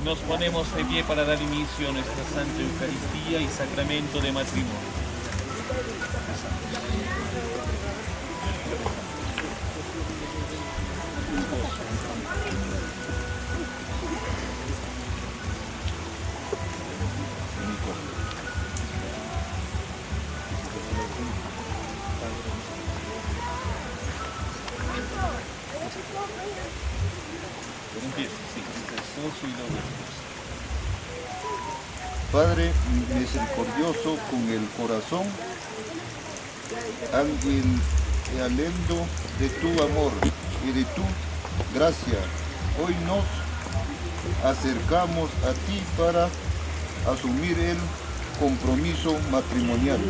Nos ponemos de pie para dar inicio a nuestra Santa Eucaristía y Sacramento de Matrimonio. Padre misericordioso, con el corazón anhelando de tu amor y de tu gracia, hoy nos acercamos a ti para asumir el compromiso matrimonial.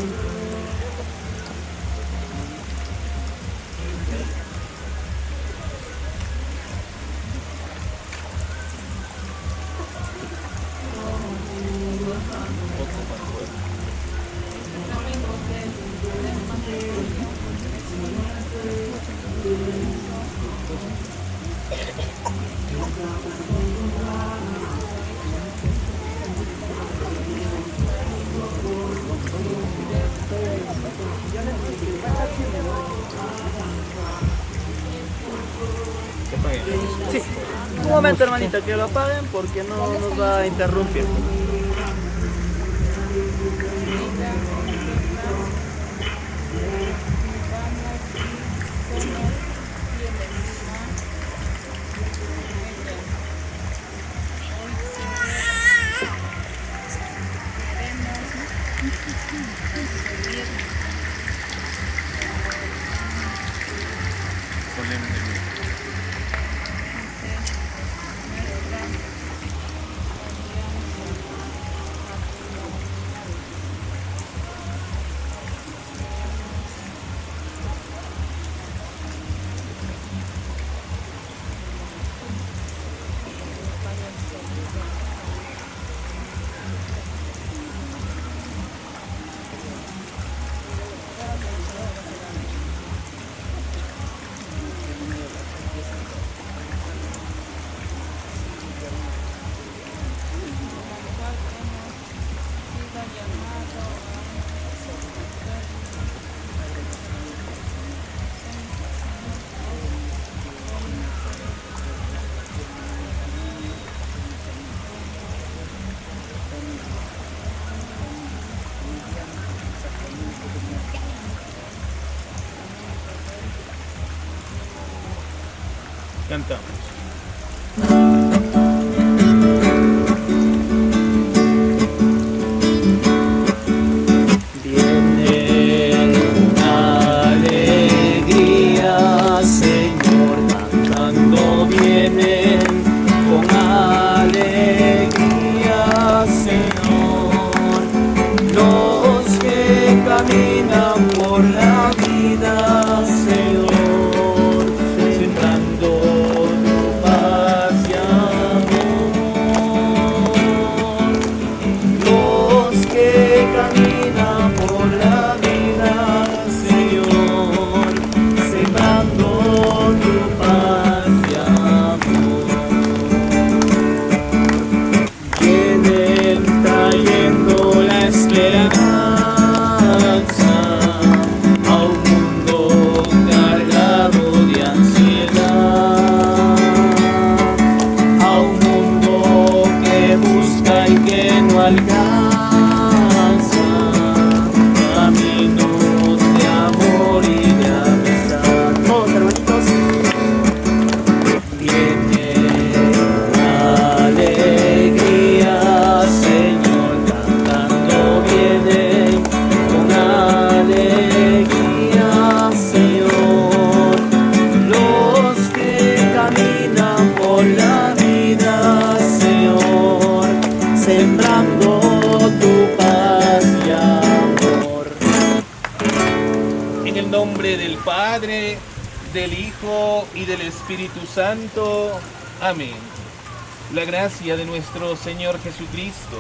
Sí, un momento hermanita, que lo apaguen porque no nos va a interrumpir. Cantamos. Caminan por la vida, Señor, sembrando tu paz y amor. Los que caminan por la vida, Señor, sembrando tu paz y amor. Vienen trayendo la esperanza a un mundo cargado de ansiedad, a un mundo que busca y que no alcanza caminos de amor y de amistad. Todos hermanitos. Viene la alegría, Señor, cantando viene con alegría, Señor. Los que caminan por la vida, Señor, sembrando tu paz y amor. En el nombre del Padre, del Hijo y del Espíritu Santo. Amén. La gracia de nuestro Señor Jesucristo,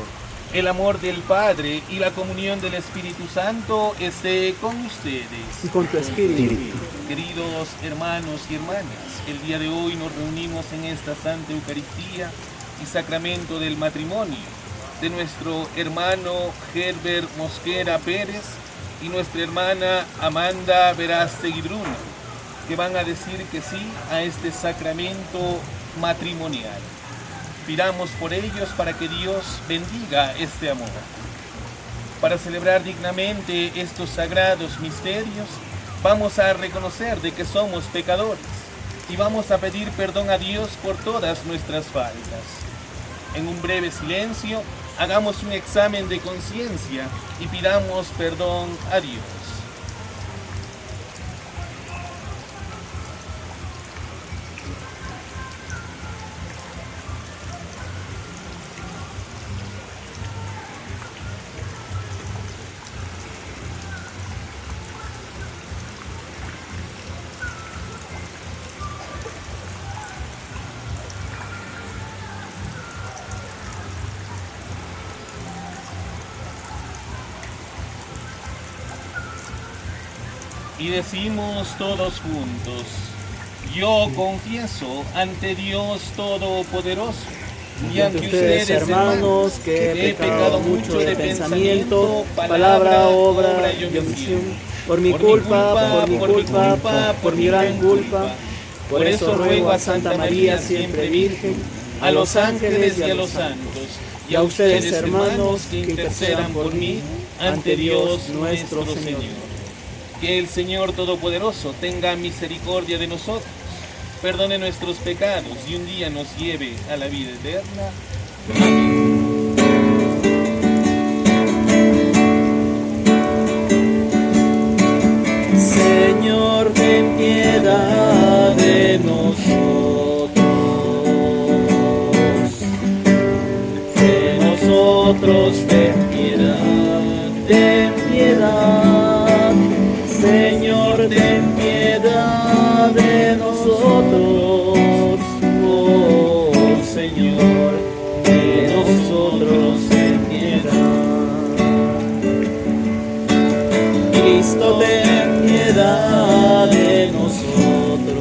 el amor del Padre y la comunión del Espíritu Santo esté con ustedes. Y con tu espíritu. Queridos hermanos y hermanas, el día de hoy nos reunimos en esta Santa Eucaristía y sacramento del matrimonio de nuestro hermano Herbert Mosquera Pérez y nuestra hermana Amanda Verástegui Bruno, que van a decir que sí a este sacramento matrimonial. Pidamos por ellos para que Dios bendiga este amor. Para celebrar dignamente estos sagrados misterios, vamos a reconocer de que somos pecadores y vamos a pedir perdón a Dios por todas nuestras faltas. En un breve silencio, hagamos un examen de conciencia y pidamos perdón a Dios. Y decimos todos juntos: yo confieso ante Dios Todopoderoso y ante ustedes, hermanos, que he pecado mucho de pensamiento, palabra, obra y omisión, por mi culpa, por mi gran culpa. Por eso ruego a Santa María, siempre Virgen, a los ángeles y a los santos, y a ustedes, hermanos, que intercedan por mí ante Dios nuestro Señor. Que el Señor Todopoderoso tenga misericordia de nosotros, perdone nuestros pecados y un día nos lleve a la vida eterna. Amén. Señor, ten piedad de nosotros. De nosotros, ten piedad, ten piedad. Señor, ten piedad de nosotros, oh Señor, de nosotros ten piedad. Cristo, ten piedad de nosotros,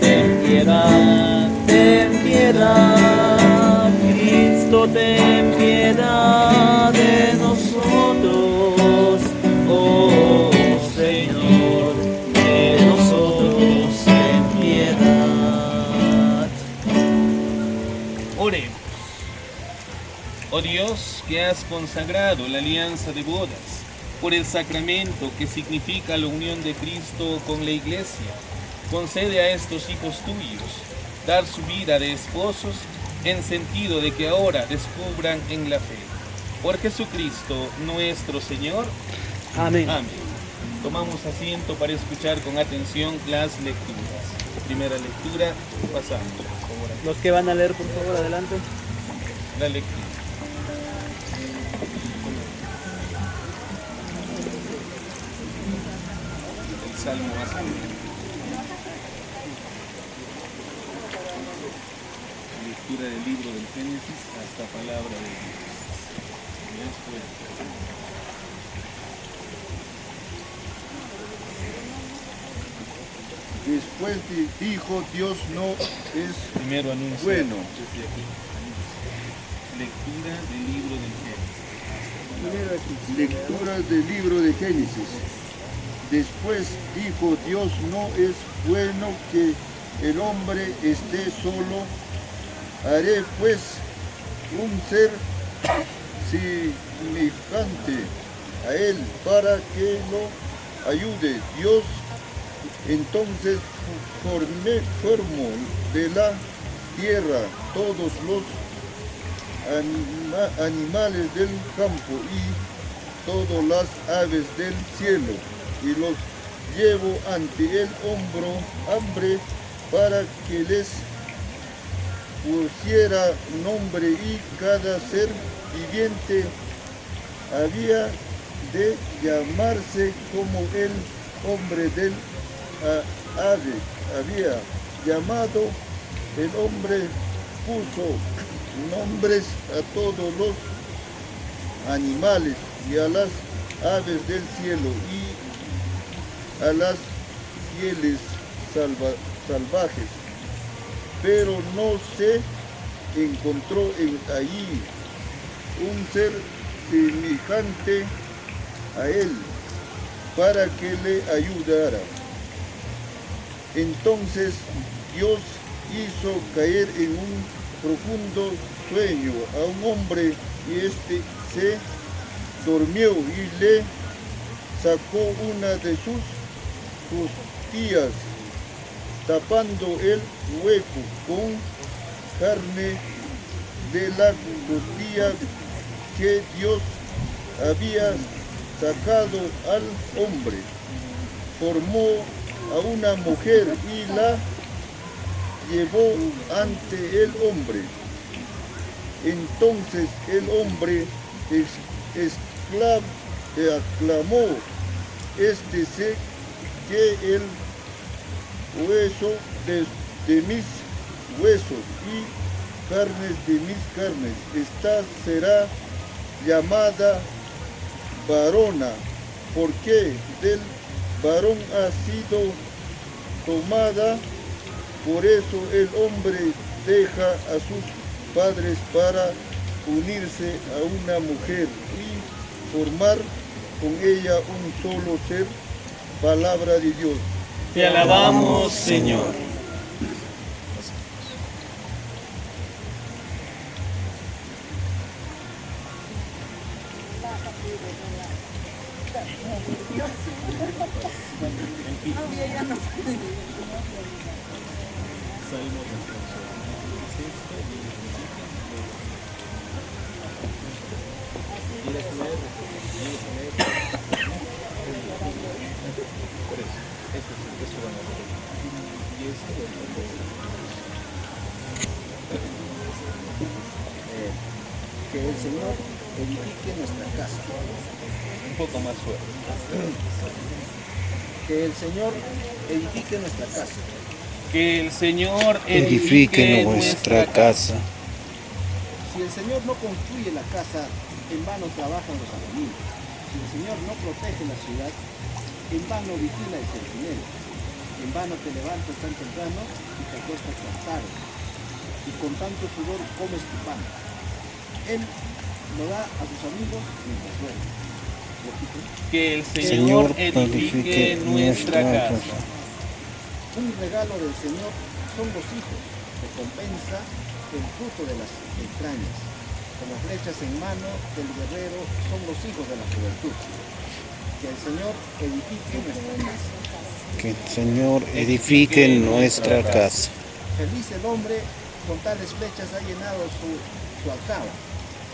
ten piedad, ten piedad. Cristo, ten piedad de nosotros, oh Señor, de nosotros ten piedad. Oremos. Oh Dios, que has consagrado la alianza de bodas por el sacramento que significa la unión de Cristo con la Iglesia, concede a estos hijos tuyos dar su vida de esposos en sentido de que ahora descubran en la fe. Por Jesucristo nuestro Señor. Amén. Amén. Tomamos asiento para escuchar con atención las lecturas. Primera lectura, pasando, por favor. Los que van a leer, por favor, adelante. La lectura. El Salmo más amplio. Lectura del libro del Génesis hasta palabra de Dios. Después dijo Dios: no es Primero anuncia. bueno. Lectura del libro del Génesis. Lectura del libro de Génesis. Después dijo Dios: no es bueno que el hombre esté solo. Haré pues un ser semejante a él para que lo ayude. Dios entonces formó de la tierra todos los animales del campo y todas las aves del cielo, y los llevó ante el hombre para que les pusiera nombre, y cada ser viviente había de llamarse como el hombre del ave había llamado. El hombre puso nombres a todos los animales y a las aves del cielo y a las fieles salvajes, pero no se encontró allí un ser semejante a él para que le ayudara. Entonces Dios hizo caer en un profundo sueño a un hombre y éste se durmió y le sacó una de sus costillas, tapando el hueco con carne de la costilla que Dios había sacado al hombre. Formó a una mujer y la llevó ante el hombre. Entonces el hombre exclamó, este sé que el hueso de mis huesos y carnes de mis carnes, esta será llamada varona, porque del varón ha sido tomada. Por eso el hombre deja a sus padres para unirse a una mujer y formar con ella un solo ser. Palabra de Dios. Te alabamos, Señor. Que el Señor edifique nuestra casa. Un poco más fuerte. Que el Señor edifique nuestra casa. Que el Señor edifique nuestra casa. Si el Señor no construye la casa, en vano trabajan los albañiles. Si el Señor no protege la ciudad, en vano vigila el centinela. En vano te levantas tan temprano y te acuestas tan tarde. Y con tanto sudor comes tu pan. Él lo da a sus amigos mientras duerme. Que el Señor edifique nuestra casa. Un regalo del Señor son los hijos, recompensa el fruto de las entrañas. Como flechas en mano del guerrero son los hijos de la juventud. Que el Señor edifique nuestra casa. Que el Señor edifique nuestra casa. Feliz el hombre con tales flechas ha llenado su alcaba.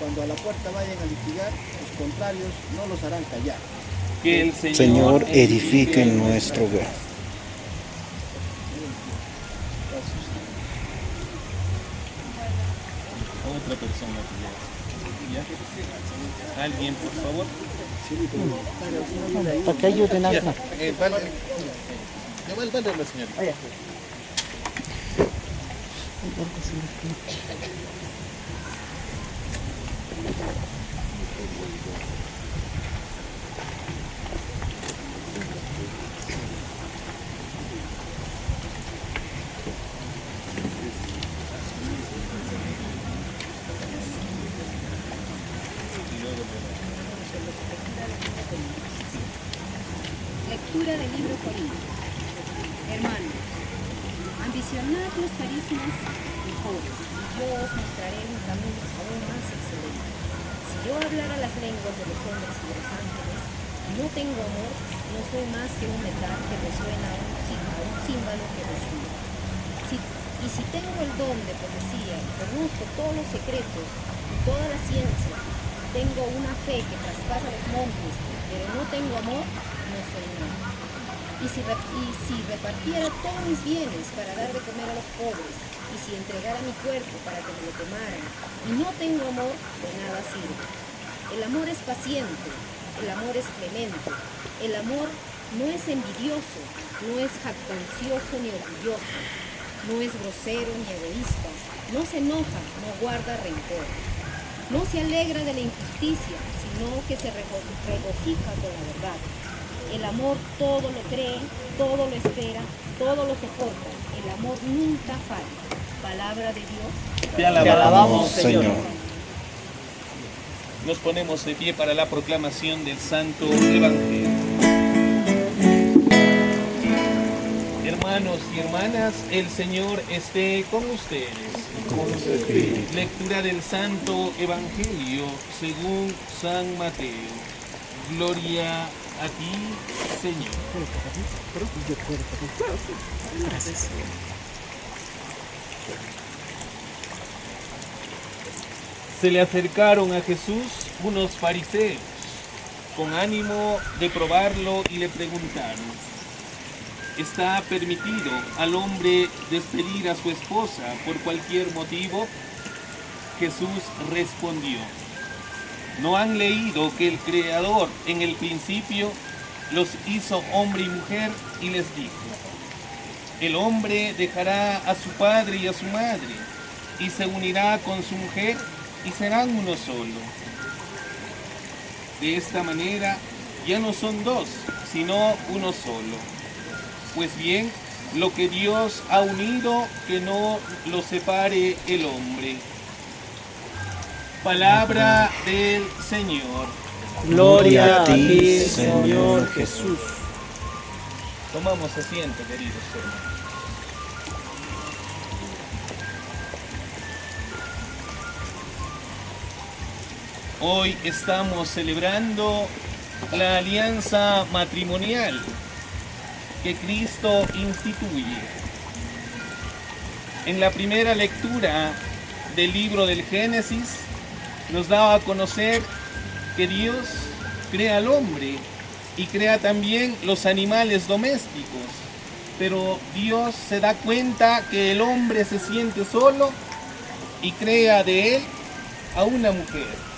Cuando a la puerta vayan a litigar, los contrarios no los harán callar. Que el Señor edifique nuestro hogar. Otra persona. ¿Ya? ¿Alguien, por favor? Para que ayuden a alguien. Vale la señorita. Lectura del libro Corintios. Hermanos, ambicionad los carismas mejores, y yo os mostraré un camino aún más excelente. Si yo hablara las lenguas de los hombres y de los ángeles, y no tengo amor, no soy más que un metal que resuena a un címbalo que resuena. Y si tengo el don de profecía, y conozco todos los secretos y toda la ciencia, tengo una fe que traspasa los montes, pero no tengo amor, no soy nada. Y si repartiera todos mis bienes para dar de comer a los pobres, y si entregara mi cuerpo para que me lo tomaran, y no tengo amor, de nada sirve. El amor es paciente, el amor es clemente, el amor no es envidioso, no es jactancioso ni orgulloso, no es grosero ni egoísta, no se enoja, no guarda rencor, no se alegra de la injusticia, sino que se regocija con la verdad. El amor todo lo cree, todo lo espera, todo lo soporta. El amor nunca falla. Palabra de Dios. Te Te alabamos, Señor. Nos ponemos de pie para la proclamación del Santo Evangelio. Hermanos y hermanas, el Señor esté con ustedes. Lectura del Santo Evangelio según San Mateo. Gloria a ti, Señor. Se le acercaron a Jesús unos fariseos con ánimo de probarlo y le preguntaron: ¿está permitido al hombre despedir a su esposa por cualquier motivo? Jesús respondió: ¿no han leído que el Creador en el principio los hizo hombre y mujer? Y les dijo: el hombre dejará a su padre y a su madre y se unirá con su mujer y serán uno solo. De esta manera ya no son dos, sino uno solo. Pues bien, lo que Dios ha unido, que no lo separe el hombre. Palabra del Señor. Gloria a ti, Señor Jesús. Tomamos asiento, queridos hermanos. Hoy estamos celebrando la alianza matrimonial que Cristo instituye. En la primera lectura del libro del Génesis nos da a conocer que Dios crea al hombre y crea también los animales domésticos, pero Dios se da cuenta que el hombre se siente solo y crea de él a una mujer.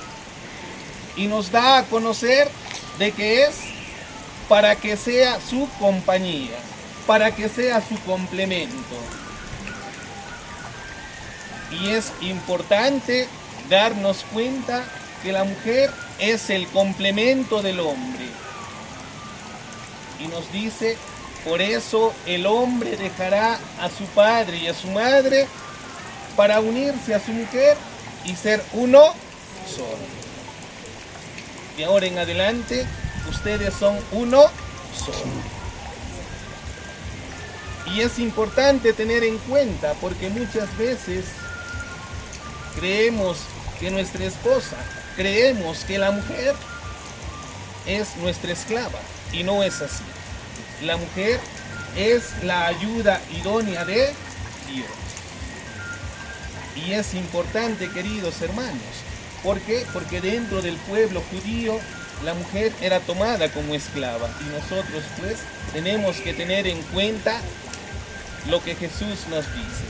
Y nos da a conocer de que es para que sea su compañía, para que sea su complemento. Y es importante darnos cuenta que la mujer es el complemento del hombre. Y nos dice: por eso el hombre dejará a su padre y a su madre para unirse a su mujer y ser uno solo. De ahora en adelante, ustedes son uno solo. Y es importante tener en cuenta, porque muchas veces creemos que nuestra esposa, creemos que la mujer es nuestra esclava, y no es así. La mujer es la ayuda idónea de Dios. Y es importante, queridos hermanos. ¿Por qué? Porque dentro del pueblo judío la mujer era tomada como esclava, y nosotros pues tenemos que tener en cuenta lo que Jesús nos dice.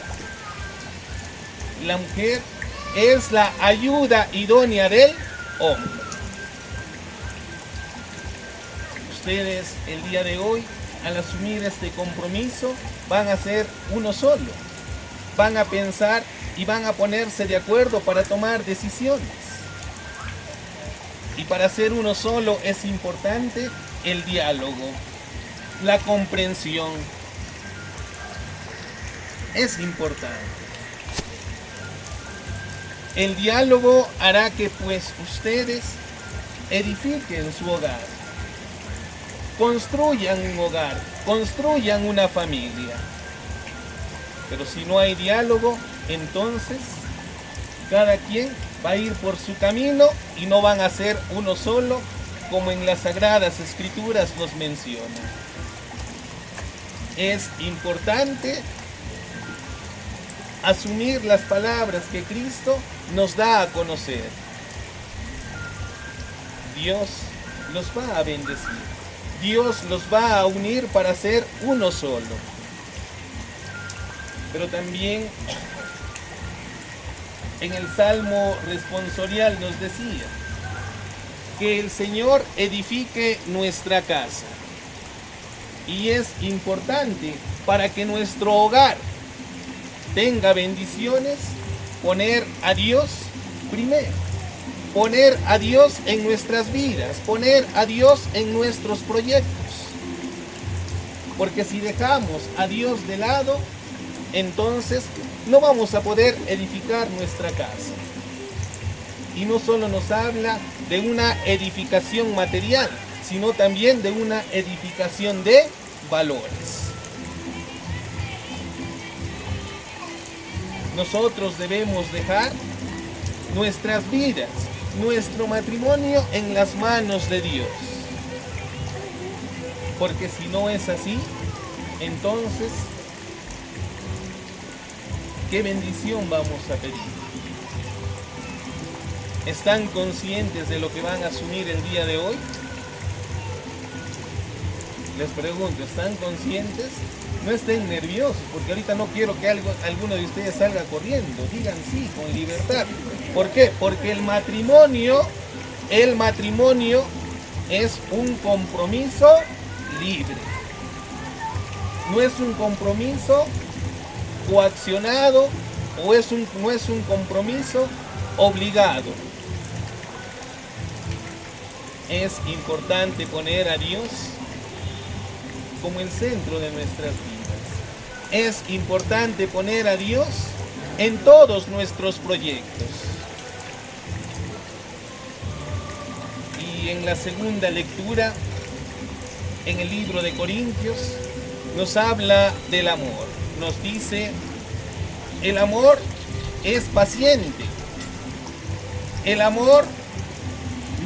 La mujer es la ayuda idónea del hombre. Ustedes el día de hoy, al asumir este compromiso, van a ser uno solo. Van a pensar y van a ponerse de acuerdo para tomar decisiones. Y para ser uno solo es importante el diálogo, la comprensión. Es importante. El diálogo hará que pues ustedes edifiquen su hogar, construyan un hogar, construyan una familia. Pero si no hay diálogo, entonces cada quien va a ir por su camino y no van a ser uno solo, como en las Sagradas Escrituras nos menciona. Es importante asumir las palabras que Cristo nos da a conocer. Dios los va a bendecir. Dios los va a unir para ser uno solo. Pero también en el Salmo responsorial nos decía que el Señor edifique nuestra casa. Y es importante, para que nuestro hogar tenga bendiciones, poner a Dios primero. Poner a Dios en nuestras vidas, poner a Dios en nuestros proyectos. Porque si dejamos a Dios de lado, entonces no vamos a poder edificar nuestra casa. Y no solo nos habla de una edificación material, sino también de una edificación de valores. Nosotros debemos dejar nuestras vidas, nuestro matrimonio en las manos de Dios. Porque si no es así, entonces, ¿qué bendición vamos a pedir? ¿Están conscientes de lo que van a asumir el día de hoy? Les pregunto, ¿están conscientes? No estén nerviosos, porque ahorita no quiero que alguno de ustedes salga corriendo. Digan sí, con libertad. ¿Por qué? Porque el matrimonio es un compromiso libre. No es un compromiso coaccionado o no es un compromiso obligado. Es importante poner a Dios como el centro de nuestras vidas. Es importante poner a Dios en todos nuestros proyectos. Y en la segunda lectura, en el libro de Corintios, nos habla del amor. Nos dice, el amor es paciente. El amor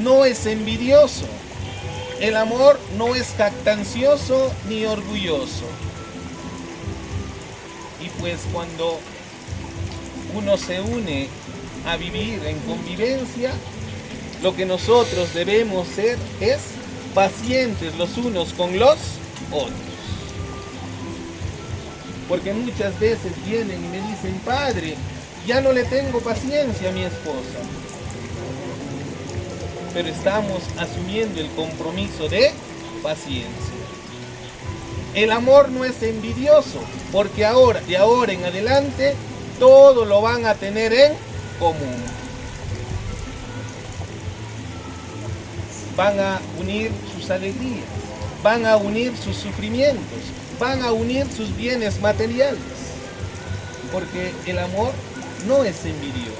no es envidioso. El amor no es jactancioso ni orgulloso. Y pues cuando uno se une a vivir en convivencia, lo que nosotros debemos ser es pacientes los unos con los otros. Porque muchas veces vienen y me dicen, padre, ya no le tengo paciencia a mi esposa. Pero estamos asumiendo el compromiso de paciencia. El amor no es envidioso, porque de ahora en adelante, todo lo van a tener en común. Van a unir sus alegrías, van a unir sus sufrimientos, van a unir sus bienes materiales, porque el amor no es envidioso.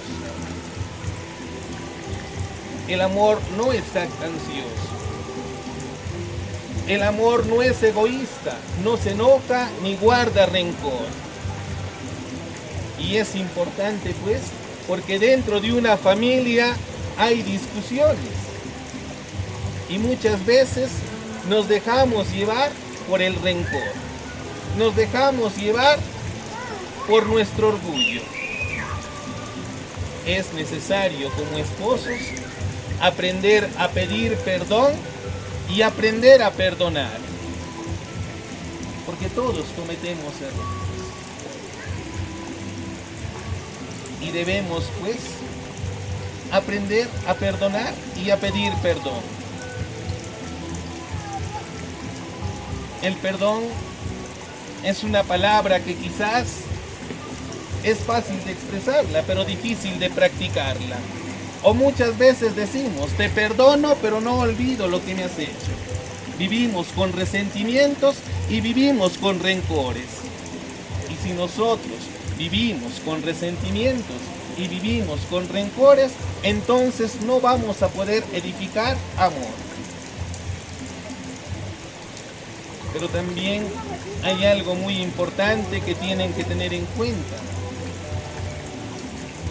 El amor no es jactancioso. El amor no es egoísta, no se enoja ni guarda rencor. Y es importante pues, porque dentro de una familia hay discusiones. Y muchas veces nos dejamos llevar por el rencor. Nos dejamos llevar por nuestro orgullo. Es necesario como esposos aprender a pedir perdón y aprender a perdonar. Porque todos cometemos errores. Y debemos pues aprender a perdonar y a pedir perdón. El perdón es una palabra que quizás es fácil de expresarla, pero difícil de practicarla. O muchas veces decimos, te perdono, pero no olvido lo que me has hecho. Vivimos con resentimientos y vivimos con rencores. Y si nosotros vivimos con resentimientos y vivimos con rencores, entonces no vamos a poder edificar amor. Pero también hay algo muy importante que tienen que tener en cuenta.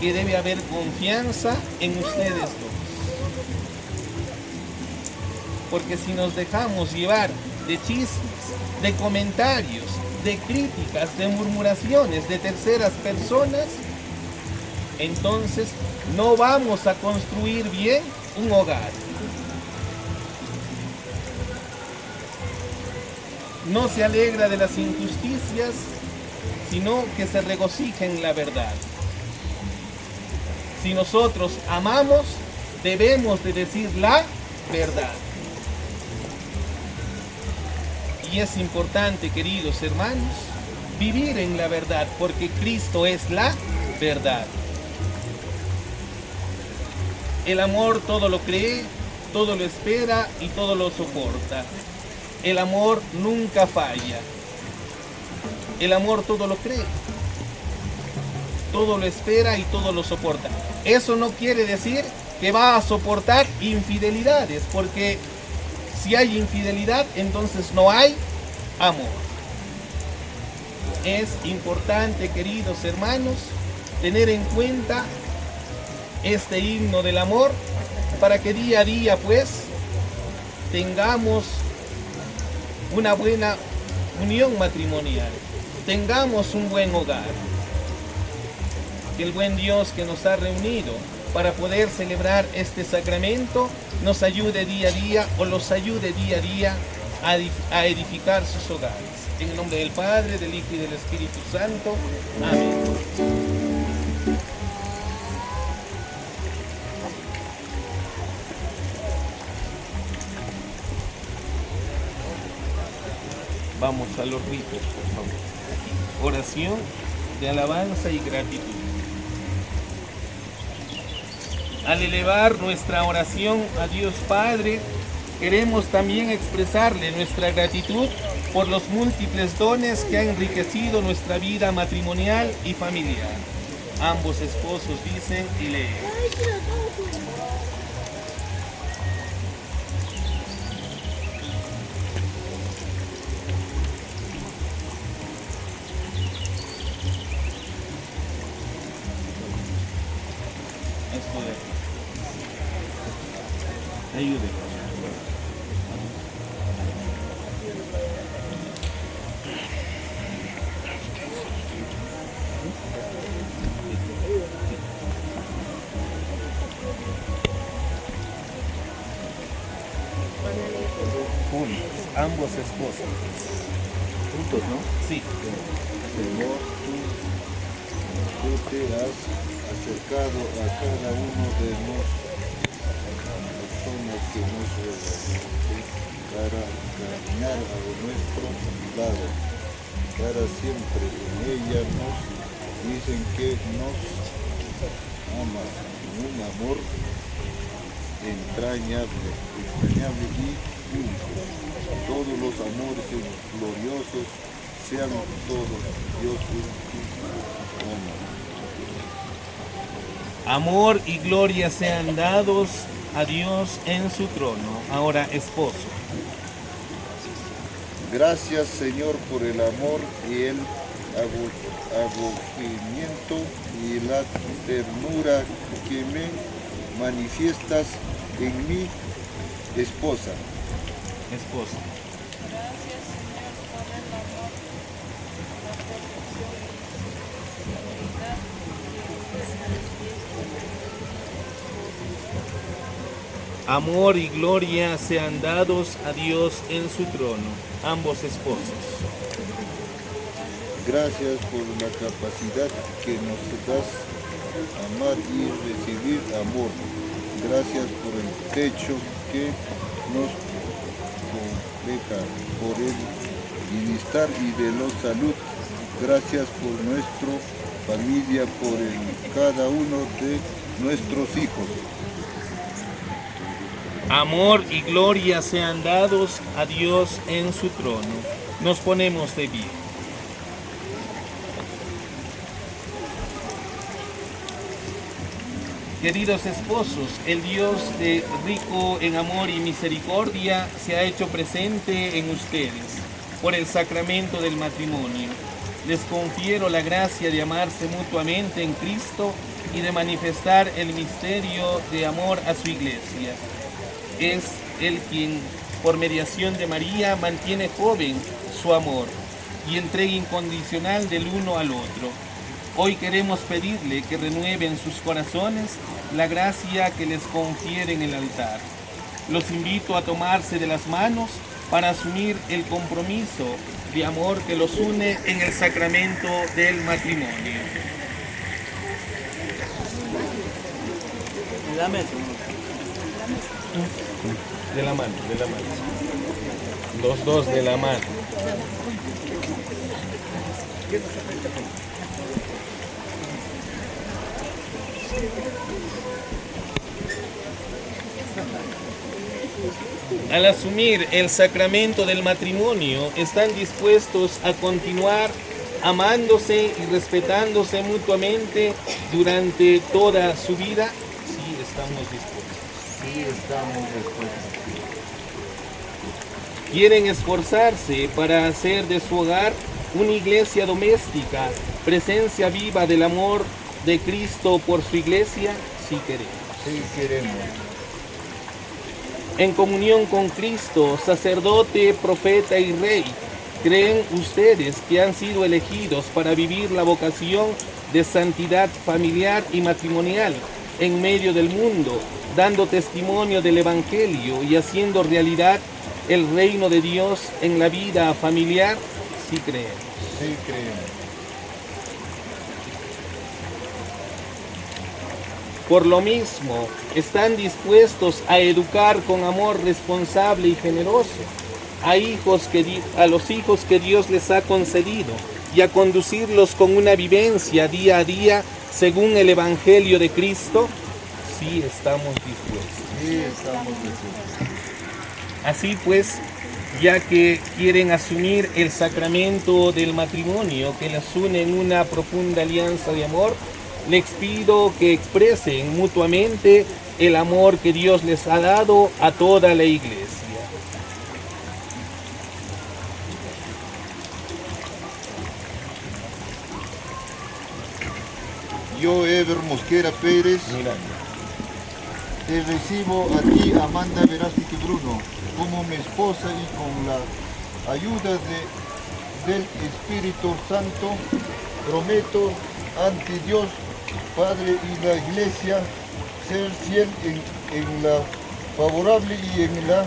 Que debe haber confianza en ustedes dos. Porque si nos dejamos llevar de chismes, de comentarios, de críticas, de murmuraciones de terceras personas, entonces no vamos a construir bien un hogar. No se alegra de las injusticias, sino que se regocija en la verdad. Si nosotros amamos, debemos de decir la verdad. Y es importante, queridos hermanos, vivir en la verdad, porque Cristo es la verdad. El amor todo lo cree, todo lo espera y todo lo soporta. El amor nunca falla. El amor todo lo cree, todo lo espera y todo lo soporta. Eso no quiere decir que va a soportar infidelidades, porque si hay infidelidad, entonces no hay amor. Es importante, queridos hermanos, tener en cuenta este himno del amor para que día a día pues tengamos una buena unión matrimonial, tengamos un buen hogar. Que el buen Dios que nos ha reunido para poder celebrar este sacramento nos ayude día a día o los ayude día a día a edificar sus hogares. En el nombre del Padre, del Hijo y del Espíritu Santo. Amén. Vamos a los ritos, por favor. Oración de alabanza y gratitud. Al elevar nuestra oración a Dios Padre, queremos también expresarle nuestra gratitud por los múltiples dones que ha enriquecido nuestra vida matrimonial y familiar. Ambos esposos dicen y leen. Esto de ayúdenme. Juntos, ambos esposos. Juntos, ¿no? Sí. Señor, tú te has acercado a cada uno de nosotros, personas que nos reúnen para caminar a nuestro lado, para siempre. En ella nos dicen que nos amas con un amor entrañable y único. Todos los amores gloriosos sean todos Dios único. Amor y gloria sean dados a Dios en su trono. Ahora, esposo. Gracias, Señor, por el amor y el acogimiento y la ternura que me manifiestas en mi esposa. Esposo. Amor y gloria sean dados a Dios en su trono. Ambos esposos. Gracias por la capacidad que nos das amar y recibir amor. Gracias por el techo que nos deja, por el bienestar y de la salud. Gracias por nuestra familia, por cada uno de nuestros hijos. Amor y gloria sean dados a Dios en su trono. Nos ponemos de pie. Queridos esposos, el Dios de rico en amor y misericordia se ha hecho presente en ustedes por el sacramento del matrimonio. Les confiero la gracia de amarse mutuamente en Cristo y de manifestar el misterio de amor a su iglesia. Es Él quien, por mediación de María, mantiene joven su amor y entrega incondicional del uno al otro. Hoy queremos pedirle que renueve en sus corazones la gracia que les confiere en el altar. Los invito a tomarse de las manos para asumir el compromiso de amor que los une en el sacramento del matrimonio. La mesa. De la mano, de la mano. Los dos de la mano. Al asumir el sacramento del matrimonio, están dispuestos a continuar amándose y respetándose mutuamente durante toda su vida? Sí, estamos dispuestos. Sí, estamos dispuestos. ¿Quieren esforzarse para hacer de su hogar una iglesia doméstica, presencia viva del amor de Cristo por su iglesia? Sí queremos. Sí, queremos. En comunión con Cristo, sacerdote, profeta y rey, ¿creen ustedes que han sido elegidos para vivir la vocación de santidad familiar y matrimonial en medio del mundo, dando testimonio del Evangelio y haciendo realidad el reino de Dios en la vida familiar? Sí creemos. Sí, creemos. Por lo mismo, están dispuestos a educar con amor responsable y generoso a los hijos que Dios les ha concedido y a conducirlos con una vivencia día a día según el Evangelio de Cristo. Sí, estamos dispuestos. Sí, estamos dispuestos. Así pues, ya que quieren asumir el sacramento del matrimonio que les une en una profunda alianza de amor, les pido que expresen mutuamente el amor que Dios les ha dado a toda la iglesia. Yo, Ever Mosquera Pérez, te recibo a ti, Amanda Verástegui Bruno, como mi esposa y con la ayuda del Espíritu Santo, prometo ante Dios, Padre y la Iglesia, ser fiel en la favorable y en la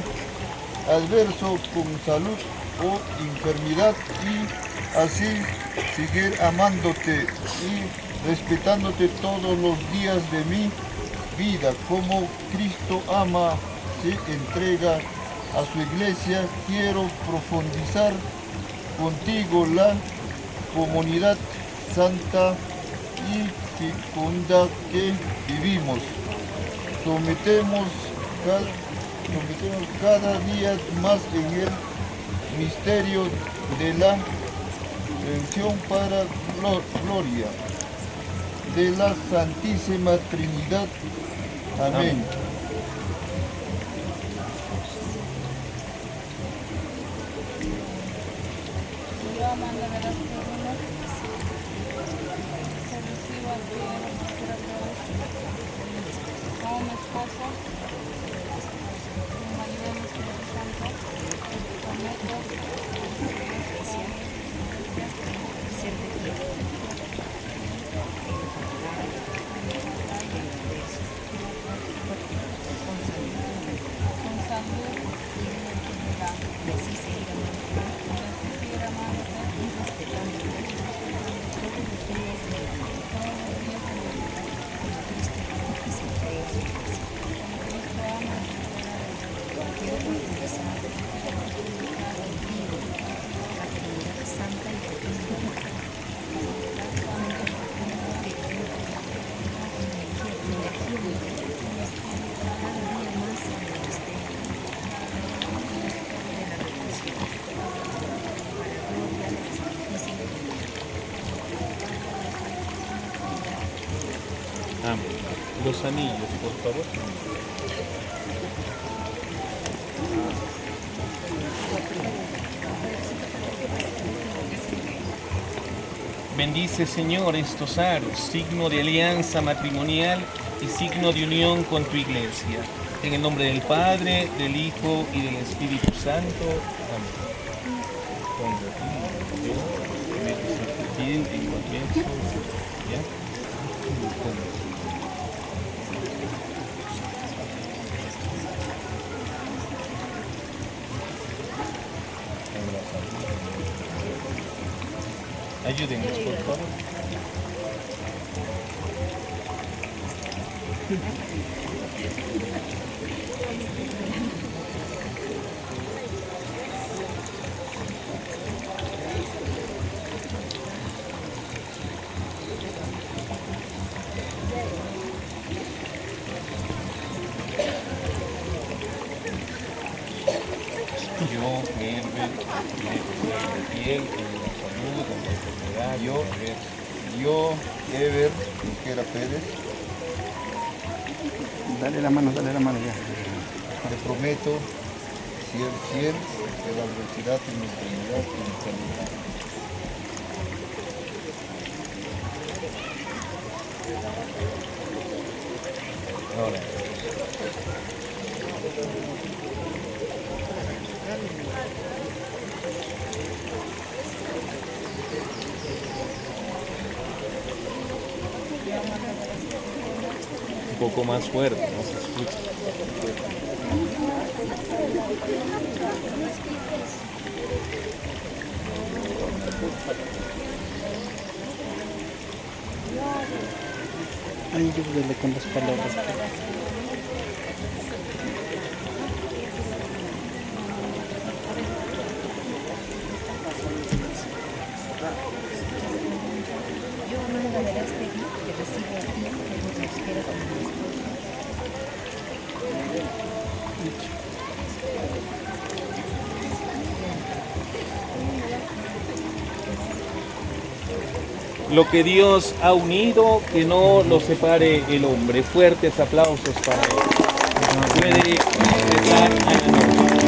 adverso con salud o enfermedad y así seguir amándote y respetándote todos los días de mi vida, como Cristo ama, se entrega a su iglesia. Quiero profundizar contigo la comunidad santa y fecunda que vivimos. Sometemos cada día más en el misterio de la redención para gloria de la Santísima Trinidad. Amén. Yo, Amanda Verástegui Bruno, te recibo a ti, como mi esposo, con la ayuda del Espíritu Santo, prometo Amén. Los anillos, por favor. Bendice, Señor, estos aros, signo de alianza matrimonial y signo de unión con tu iglesia. En el nombre del Padre, del Hijo y del Espíritu Santo. Amén. Ayúdennos, por favor. Yo, Herbert, de piel, en la salud, en la enfermedad. Yo, Ever Mosquera Pérez, Dale la mano ya. te prometo ser fiel de la universidad y mi integridad y mi salud. Ahora. Un poco más fuerte, no se escucha. Ayúdale con las palabras. Yo, Amanda Verástegui, que recibo aquí en Mosquera como mi esposo. Lo que Dios ha unido, que no lo separe el hombre. Fuertes aplausos para él. Puede empezar a la noche.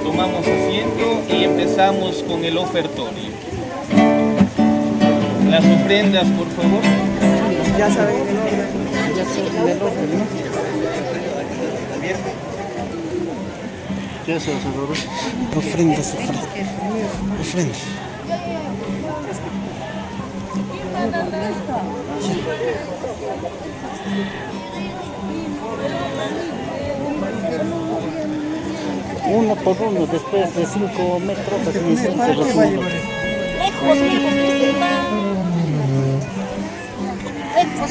Tomamos asiento y empezamos con el ofertorio. Las ofrendas, por favor. Ya saben el orden. Ya son del orden, ¿no? ¿Qué haces, Salvador? Ofrendas. Uno por uno, después de 5 metros, así se resuelve.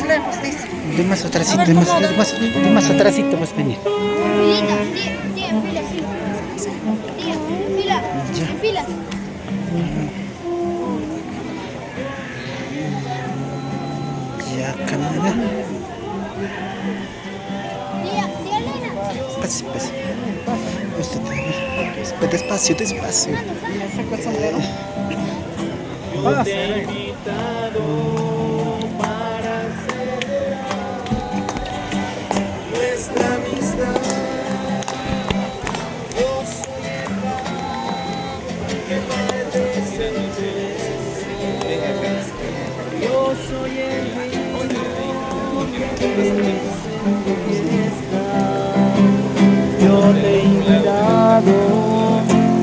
Lejos, dice. De más atrásito, de más atrásito vas a venir. Filita, tía, en fila, sí. Tía, fila, en fila. Ya, camina. Tía, Elena. Pase. Despacio. Le saco el sombrero. Yo te he invitado para celebrar nuestra amistad. Yo soy el pan que pertenece a mi bienestar. Yo soy el vino que pertenece a mi bienestar. Yo te he invitado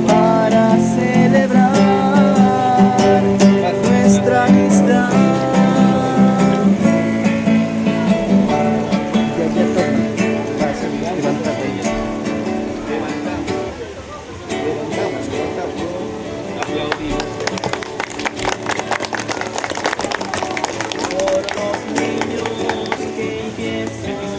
para celebrar nuestra amistad. Ya toca. Levántate. Aplaudimos. Por los niños que empiezan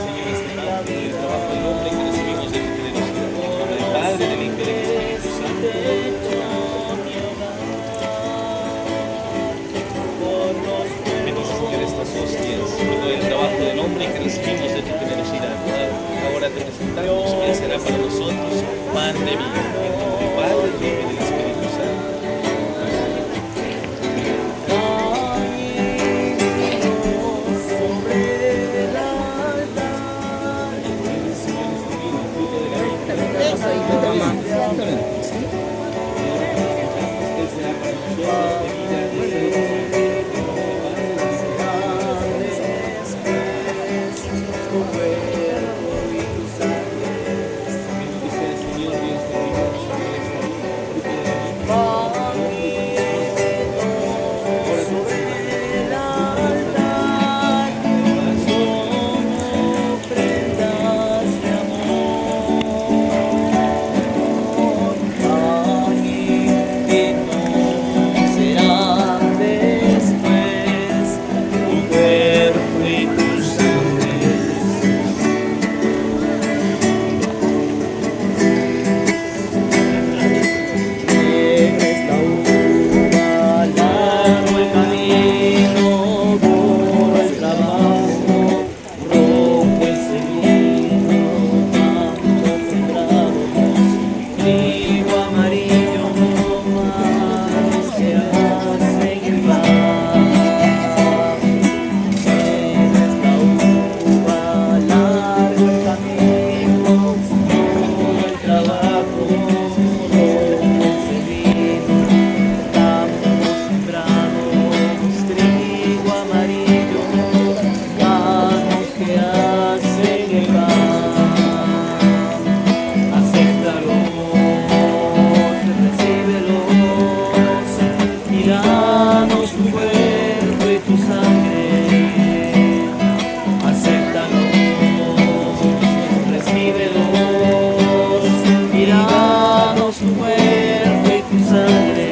tu cuerpo y tu sangre.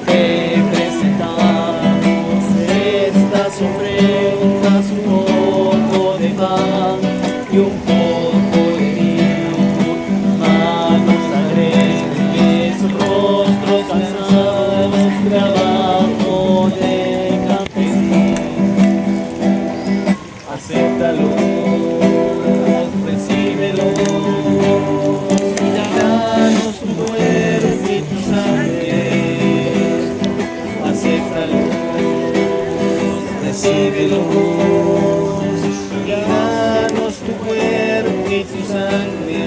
Te presentamos estas ofrendas, un poco de pan y un poco de vino, manos agrestes, rostros cansados, trabajo de campesino. Acéptalo, recíbelo, y danos tu cuerpo y tu sangre. Acéptalo, recíbelo, y danos tu cuerpo y tu sangre.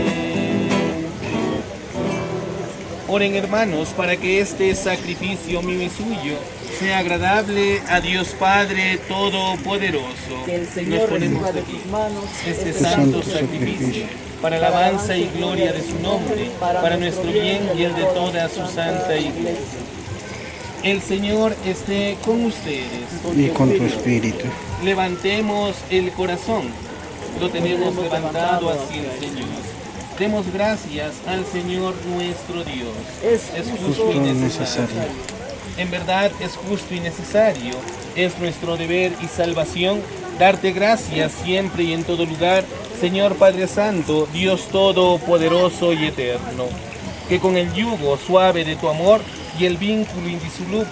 Oren, hermanos, para que este sacrificio mío y suyo sea agradable a Dios Padre Todopoderoso. Que el Nos Señor ponemos reciba de de pie. tus manos Este santo sacrificio, para alabanza y gloria de su nombre, para nuestro bien y el de toda su santa iglesia. El Señor esté con ustedes. Y con tu espíritu. Levantemos el corazón. Lo tenemos levantado hacia el Señor. Demos gracias al Señor nuestro Dios. Es justo y necesario. En verdad es justo y necesario. Es nuestro deber y salvación darte gracias siempre y en todo lugar, Señor Padre Santo, Dios Todopoderoso y Eterno, que con el yugo suave de tu amor y el vínculo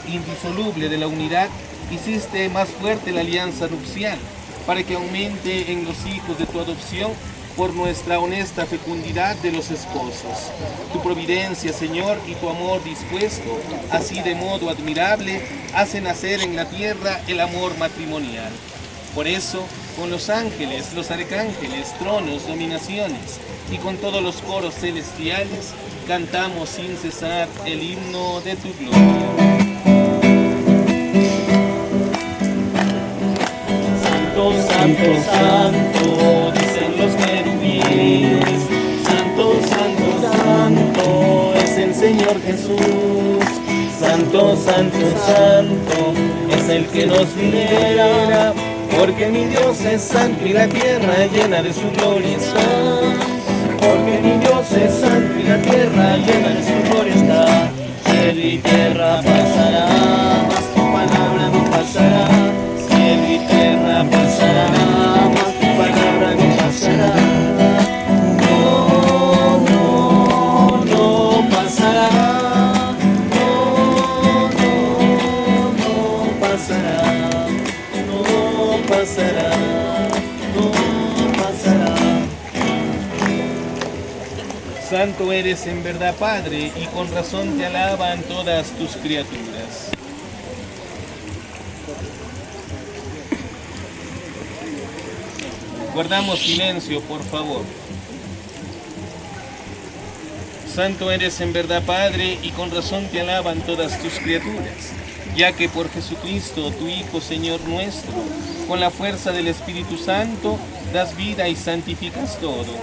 indisoluble de la unidad, hiciste más fuerte la alianza nupcial, para que aumente en los hijos de tu adopción por nuestra honesta fecundidad de los esposos. Tu providencia, Señor, y tu amor dispuesto, así de modo admirable, hace nacer en la tierra el amor matrimonial. Por eso, con los ángeles, los arcángeles, tronos, dominaciones, y con todos los coros celestiales, cantamos sin cesar el himno de tu gloria. Santo, santo, santo, dicen los querubines. Santo, santo, santo, es el Señor Jesús. Santo, santo, santo, es el que nos libera. Porque mi Dios es santo y la tierra llena de su gloria está. Porque mi Dios es santo y la tierra llena de su gloria está. Cielo y tierra pasará, mas tu palabra no pasará. Cielo y tierra pasará, mas tu palabra no pasará. No, no, no pasará. No, no, no pasará. No pasará. No pasará. Santo eres en verdad, Padre, y con razón te alaban todas tus criaturas. Guardamos silencio, por favor. Santo eres en verdad, Padre, y con razón te alaban todas tus criaturas, ya que por Jesucristo, tu Hijo, Señor nuestro, con la fuerza del Espíritu Santo, das vida y santificas todo,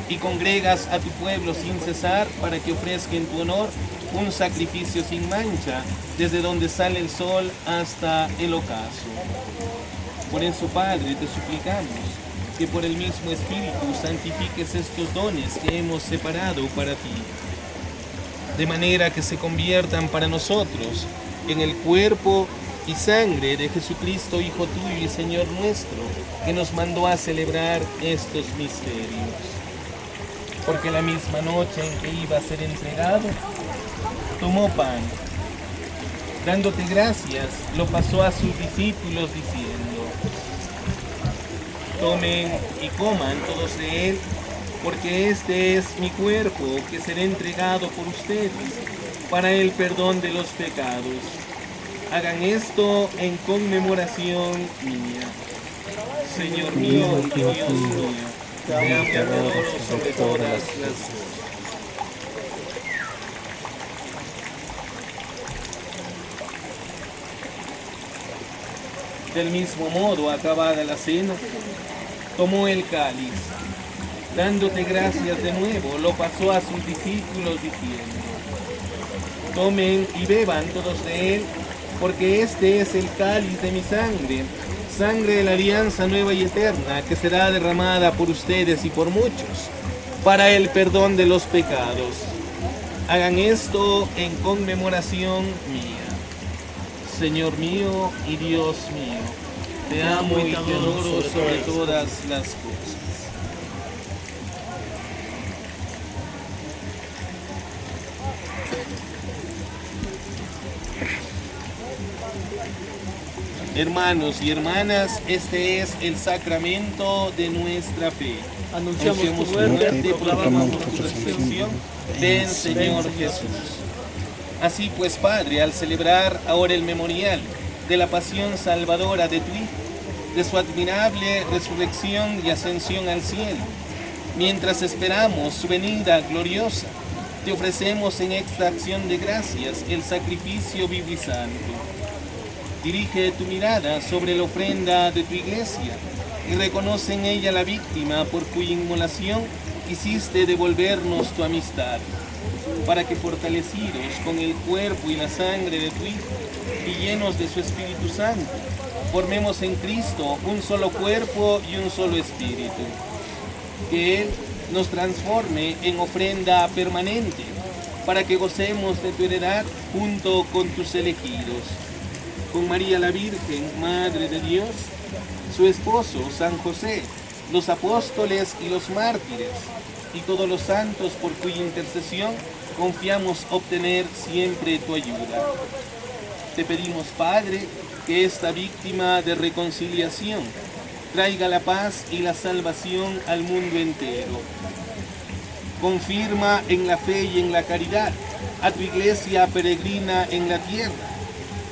y congregas a tu pueblo sin cesar para que ofrezca en tu honor un sacrificio sin mancha, desde donde sale el sol hasta el ocaso. Por eso, Padre, te suplicamos que por el mismo Espíritu santifiques estos dones que hemos separado para ti, de manera que se conviertan para nosotros en el cuerpo y sangre de Jesucristo, Hijo tuyo y Señor nuestro, que nos mandó a celebrar estos misterios. Porque la misma noche en que iba a ser entregado, tomó pan, dándote gracias, lo pasó a sus discípulos diciendo: tomen y coman todos de él, porque este es mi cuerpo que será entregado por ustedes para el perdón de los pecados. Hagan esto en conmemoración mía. Señor mío y Dios mío, te adoro sobre todas las cosas. Del mismo modo, acabada la cena, tomó el cáliz, dándote gracias de nuevo, lo pasó a sus discípulos diciendo: tomen y beban todos de él, porque este es el cáliz de mi sangre, sangre de la alianza nueva y eterna, que será derramada por ustedes y por muchos para el perdón de los pecados. Hagan esto en conmemoración mía. Señor mío y Dios mío, te amo y te adoro sobre todas las cosas. Hermanos y hermanas, este es el sacramento de nuestra fe. Anunciamos tu muerte, proclamamos tu resurrección. Ven, Señor Jesús. Así pues, Padre, al celebrar ahora el memorial de la pasión salvadora de tu Hijo, de su admirable resurrección y ascensión al cielo, mientras esperamos su venida gloriosa, te ofrecemos en esta acción de gracias el sacrificio vivo y santo. Dirige tu mirada sobre la ofrenda de tu iglesia y reconoce en ella la víctima por cuya inmolación quisiste devolvernos tu amistad, para que fortalecidos con el cuerpo y la sangre de tu Hijo y llenos de su Espíritu Santo, formemos en Cristo un solo cuerpo y un solo espíritu. Que Él nos transforme en ofrenda permanente, para que gocemos de tu heredad junto con tus elegidos. Con María la Virgen, Madre de Dios, su esposo San José, los apóstoles y los mártires, y todos los santos por cuya intercesión confiamos obtener siempre tu ayuda. Te pedimos, Padre, que esta víctima de reconciliación traiga la paz y la salvación al mundo entero. Confirma en la fe y en la caridad a tu iglesia peregrina en la tierra,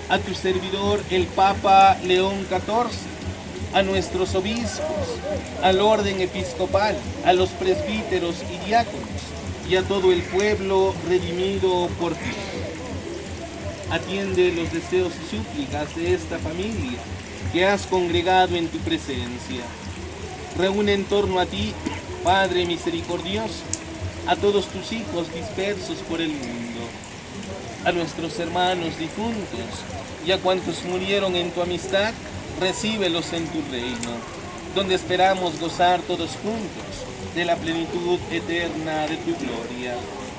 a tu servidor el Papa León XIV, a nuestros obispos, al orden episcopal, a los presbíteros y diáconos, y a todo el pueblo redimido por ti. Atiende los deseos y súplicas de esta familia que has congregado en tu presencia. Reúne en torno a ti, Padre misericordioso, a todos tus hijos dispersos por el mundo, a nuestros hermanos difuntos y a cuantos murieron en tu amistad, recíbelos en tu reino, donde esperamos gozar todos juntos de la plenitud eterna de tu gloria.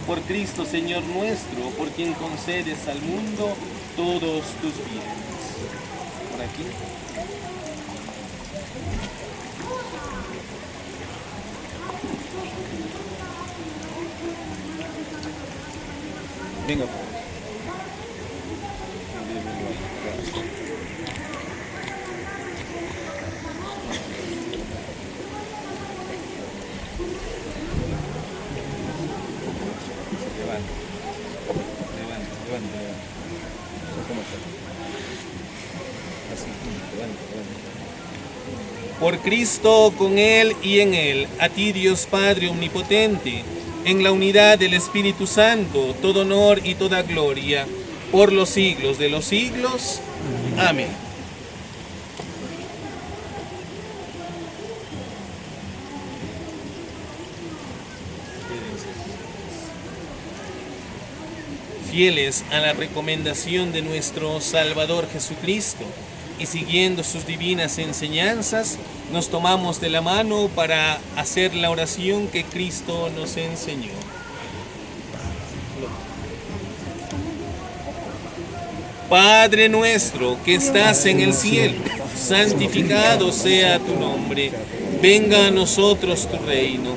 Por Cristo Señor nuestro, por quien concedes al mundo todos tus bienes. Por aquí. Venga. Por Cristo, con Él y en Él, a ti Dios Padre Omnipotente, en la unidad del Espíritu Santo, todo honor y toda gloria, por los siglos de los siglos. Amén. Fieles a la recomendación de nuestro Salvador Jesucristo y siguiendo sus divinas enseñanzas, nos tomamos de la mano para hacer la oración que Cristo nos enseñó. Padre nuestro que estás en el cielo, santificado sea tu nombre. Venga a nosotros tu reino.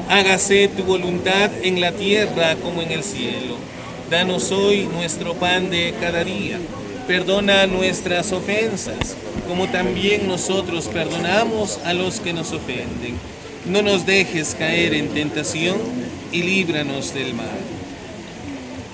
Hágase tu voluntad en la tierra como en el cielo. Danos hoy nuestro pan de cada día. Perdona nuestras ofensas, como también nosotros perdonamos a los que nos ofenden. No nos dejes caer en tentación y líbranos del mal.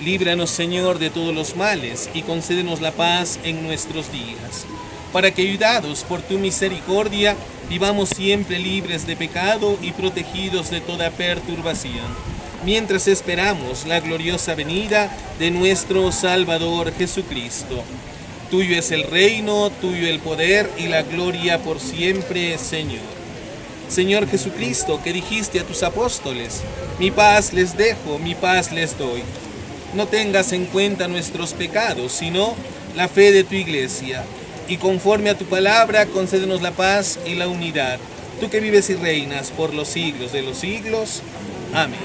Líbranos, Señor, de todos los males y concédenos la paz en nuestros días, para que, ayudados por tu misericordia, vivamos siempre libres de pecado y protegidos de toda perturbación, mientras esperamos la gloriosa venida de nuestro Salvador Jesucristo. Tuyo es el reino, tuyo el poder y la gloria por siempre, Señor. Señor Jesucristo, que dijiste a tus apóstoles, mi paz les dejo, mi paz les doy. No tengas en cuenta nuestros pecados, sino la fe de tu iglesia. Y conforme a tu palabra, concédenos la paz y la unidad. Tú que vives y reinas por los siglos de los siglos. Amén.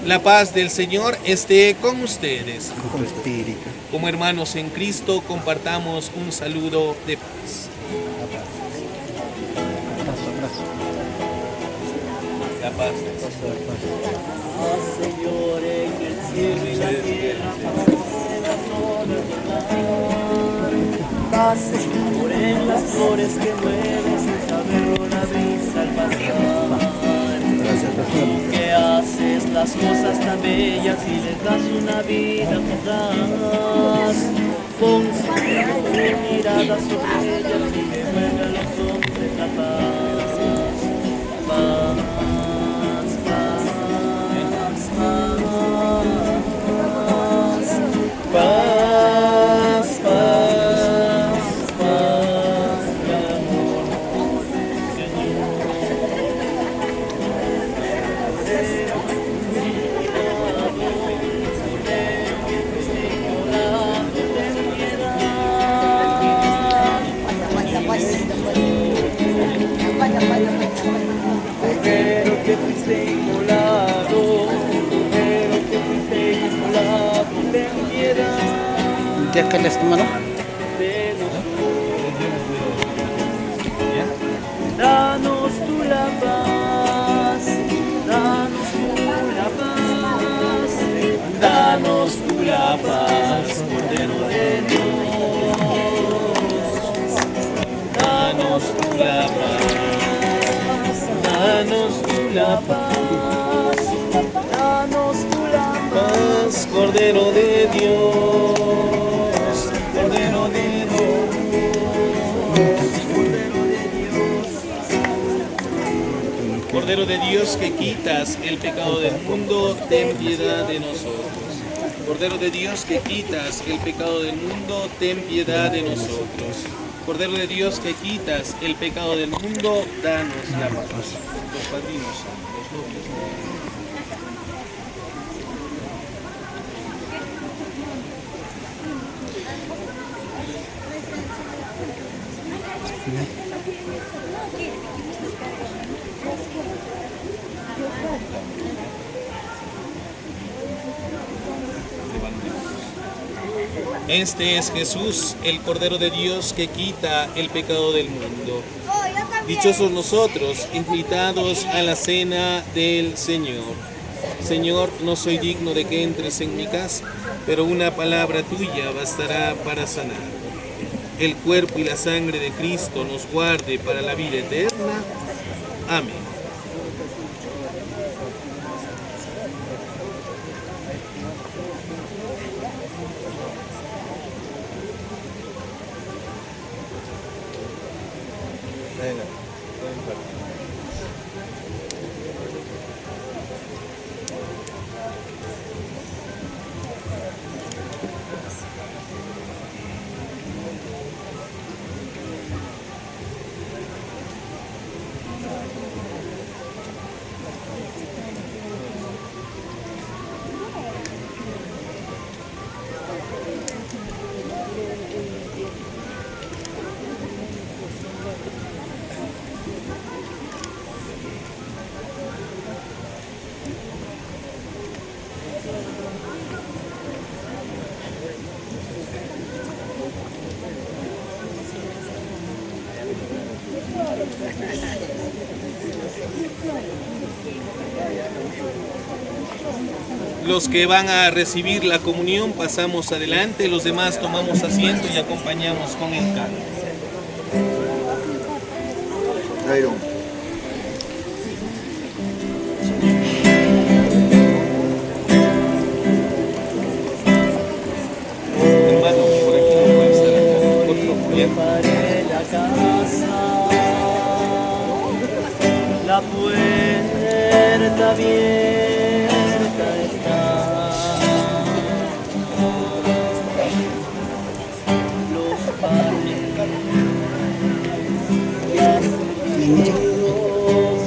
La paz del Señor esté con ustedes. Con tu espíritu. Como hermanos en Cristo, compartamos un saludo de paz. Abrazo. La paz. Señor, en el cielo y la tierra, paz por en las flores que mueves sin saberlo la brisa al pasar. Que haces las cosas tan bellas y les das una vida fugaz. Pon tu mirada sobre ellas y devuelve a los hombres la paz. Paz, paz, paz, paz, paz, paz, y amor, Señor. Cordero que fuiste inmolado, Cordero que fuiste inmolado, ten piedad ¿Ya que les tomaron? de nosotros. Danos tú la paz, danos tú la paz, danos tú la paz, Cordero de Dios. Danos tú la paz, danos tú la paz, danos tú la paz, Cordero de Dios, Cordero de Dios, Cordero de Dios. Cordero de Dios que quitas el pecado del mundo, ten piedad de nosotros. Cordero de Dios que quitas el pecado del mundo, ten piedad de nosotros. Cordero de Dios que quitas el pecado del mundo, danos la paz. Los padrinos, los novios. Este es Jesús, el Cordero de Dios que quita el pecado del mundo. Dichosos nosotros, invitados a la cena del Señor. Señor, no soy digno de que entres en mi casa, pero una palabra tuya bastará para sanar. El cuerpo y la sangre de Cristo nos guarde para la vida eterna. Amén. Los que van a recibir la comunión pasamos adelante, los demás tomamos asiento y acompañamos con el canto. Jairo. Hermano, por aquí no puede estar acá. Por favor, ya. Preparé la casa, la puerta abierta está. Los panes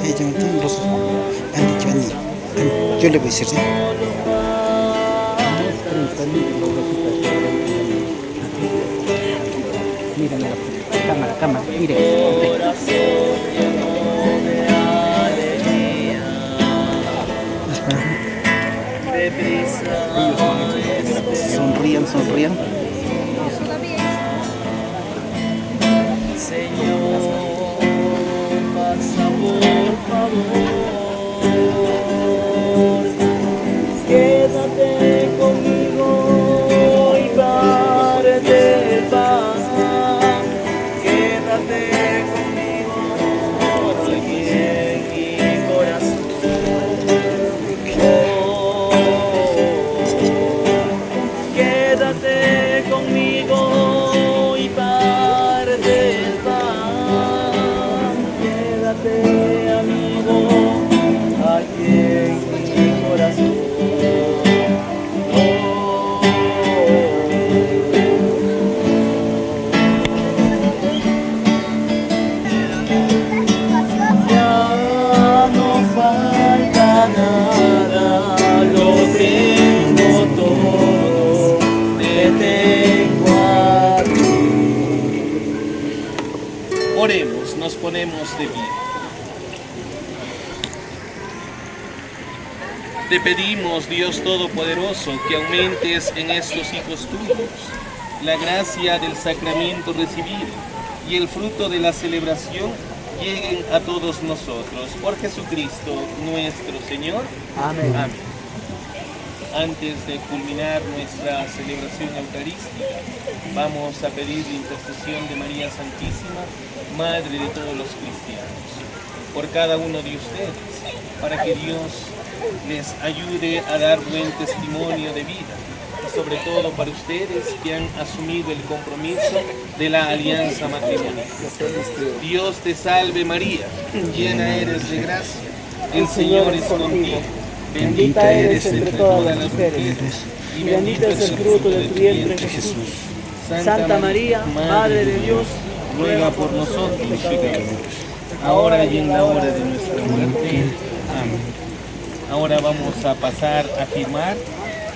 Ella me tiene los han dicho a mí. Yo le voy a decir, ¿sí? Miren la cámara, miren. corazón lleno de alegría. Espera. Sonrían, sonrían. Señor, pasa por favor, quédate conmigo y parte el pan, quédate conmigo aquí en mi corazón. Quédate conmigo y parte el pan, quédate amigo aquí en mi corazón. Ya no falta nada, lo tengo todo, te tengo a ti. Oremos, nos ponemos de pie. Te pedimos, Dios Todopoderoso, que aumentes en estos hijos tuyos la gracia del sacramento recibido y el fruto de la celebración lleguen a todos nosotros. Por Jesucristo nuestro Señor. Amén. Amén. Antes de culminar nuestra celebración eucarística, vamos a pedir la intercesión de María Santísima, Madre de todos los cristianos, por cada uno de ustedes, para que Dios les ayude a dar buen testimonio de vida, y sobre todo para ustedes que han asumido el compromiso de la alianza matrimonial. Dios te salve María, llena eres de gracia, el Señor es contigo. Bendita eres entre todas las mujeres, y bendito es el fruto de tu vientre, Jesús. Santa María, Madre de Dios, ruega por nosotros pecadores, ahora y en la hora de nuestra muerte. Amén. Ahora vamos a pasar a firmar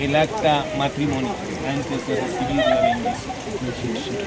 el acta matrimonial antes de recibir la bendición.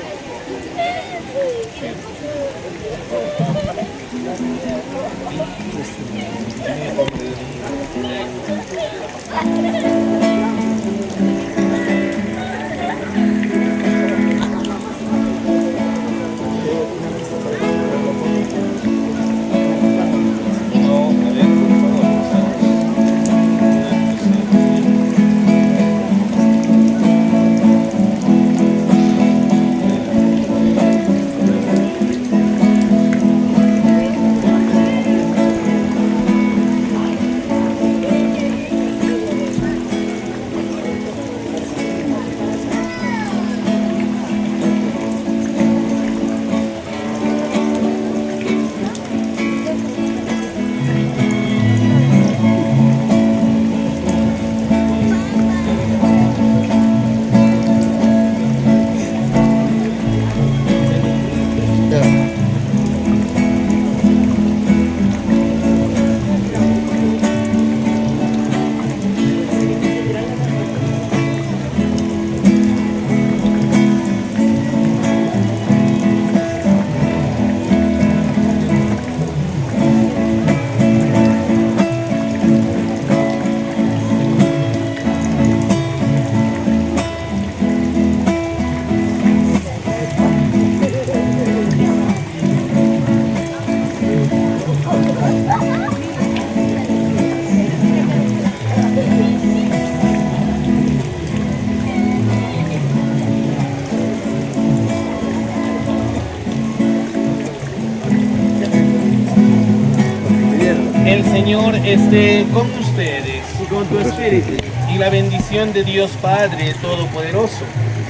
El Señor esté con ustedes y con tu espíritu. y la bendición de Dios Padre Todopoderoso,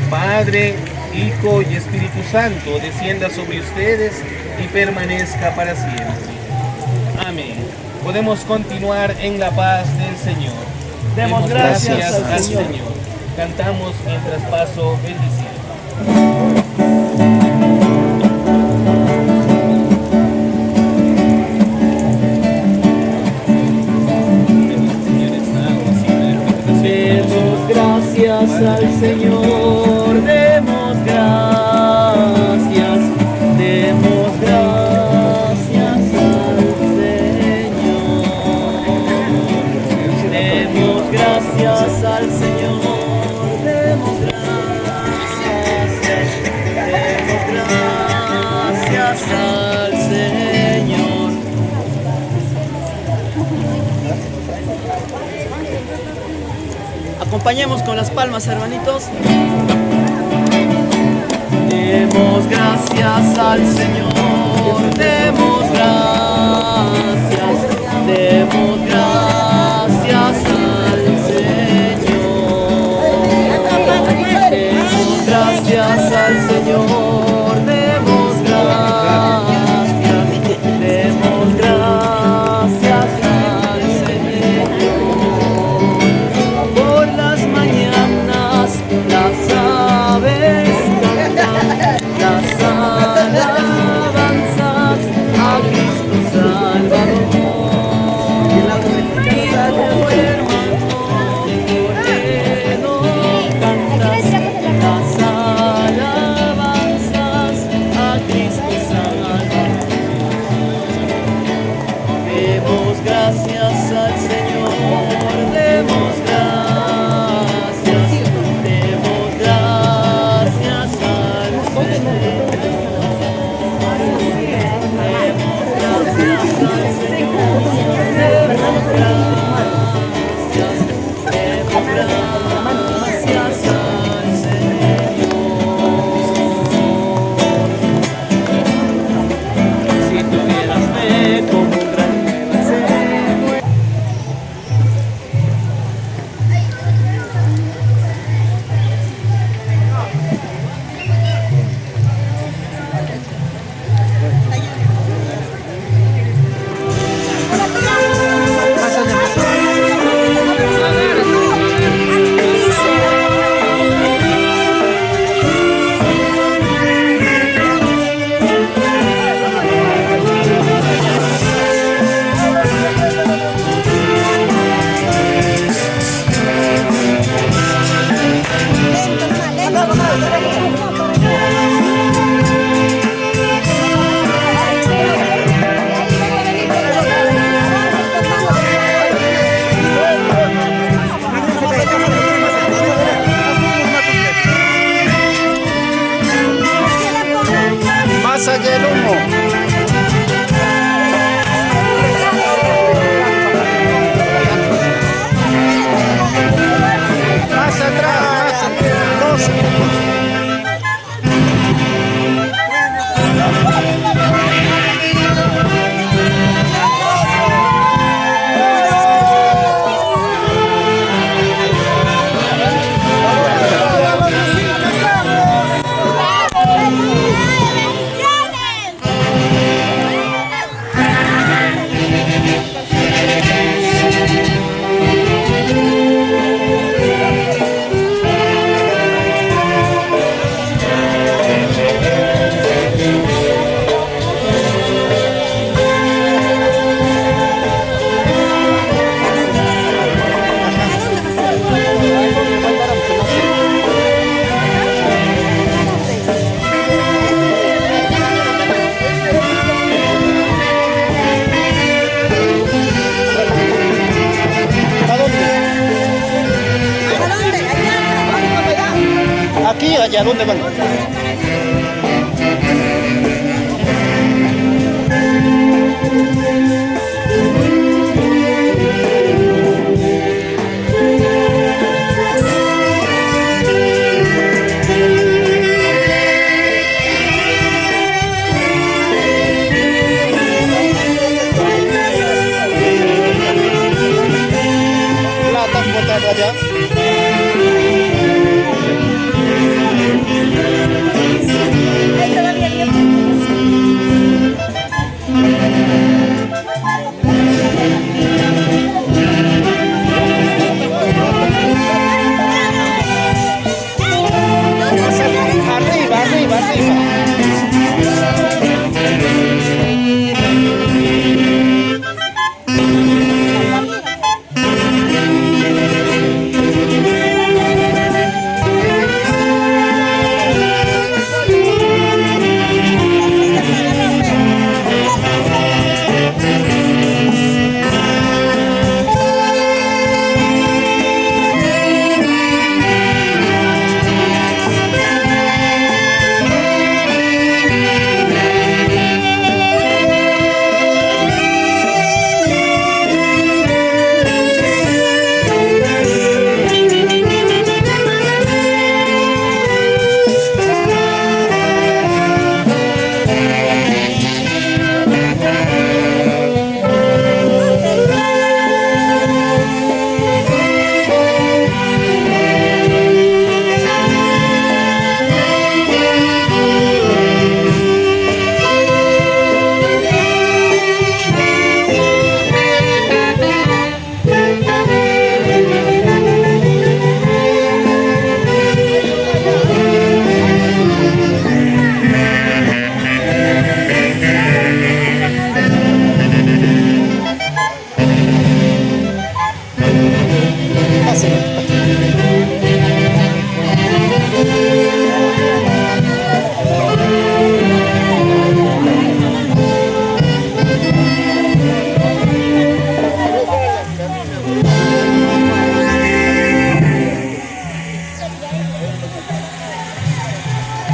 Padre, Hijo y Espíritu Santo descienda sobre ustedes y permanezca para siempre. Amén. Podemos continuar en la paz del Señor. Demos gracias al Señor. Señor. Cantamos mientras paso bendiciendo. Demos gracias al Señor, demos gracias al Señor, demos gracias al Señor. acompañemos con las palmas, hermanitos. Demos gracias al Señor, demos gracias al Señor. Demos gracias al Señor, demos gracias al Señor. Por las mañanas las aves cantan las alabanzas a Cristo Salvador. Gracias al Señor, demos gracias al Señor, demos gracias al Señor, demos gracias al Señor. Si tuvieras fe como un gran Más allá el humo. Más atrás, dos. Aquí, allá, ¿dónde van? La están botando allá.